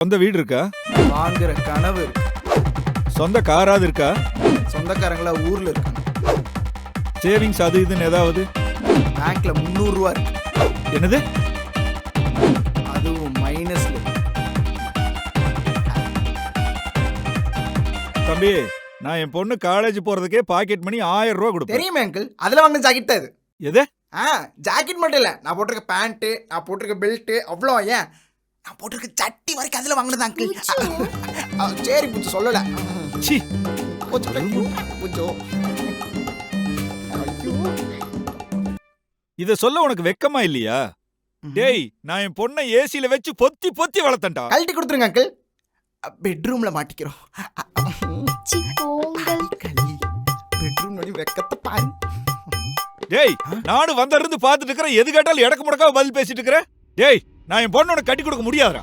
சொந்த வீடு இருக்கா? வாங்குற கனவு. சொந்த காராது இருக்கா? சொந்தக்காரங்களா ஊர்ல இருக்காங்க. சேவிங்ஸ் அது இதுன்னு ஏதாவது? பேங்க்ல 300 ரூபா இருக்கு. என்னது? அதுவும் மைனஸ்ல. தம்பி, நான் என் பொண்ணு காலேஜ் போறதுக்கே பாக்கெட் மணி 1000 ரூபா கொடுப்பேன். தெரியுமே அங்கிள், அதுல வாங்கின ஜாக்கெட் தான் இது. எது? ஜாக்கெட் மட்டும் இல்ல, நான் போட்டிருக்க பேண்ட், நான் போட்டிருக்க பெல்ட், அவ்வளோ ஏன் நான் போட்டிருக்க சட்டி வரைக்கும் அதுல வாங்கினது அங்கிள். சரி பூச்சு சொல்லல. சி, பூச்சோ இத சொல்ல உனக்கு வெக்கமா இல்லையா? டேய், நான் என் பொண்ணை ஏசில வச்சு பொத்தி பொத்தி வளர்த்தேன்டா. கழட்டி கொடுத்துருங்க அங்கிள், பெட்ரூம்ல மாட்டிக்கிறோம். பெட்ரூம் வழி வெக்கத்தை பாரு. டேய், நானும் வந்திருந்து பாத்துட்டு இருக்கிறேன், எது கேட்டாலும் எடக்கு முடக்காம பதில் பேசிட்டு இருக்கிறேன். டேய், நான் என் பொண்ணோட கட்டி கொடுக்க முடியாதுடா.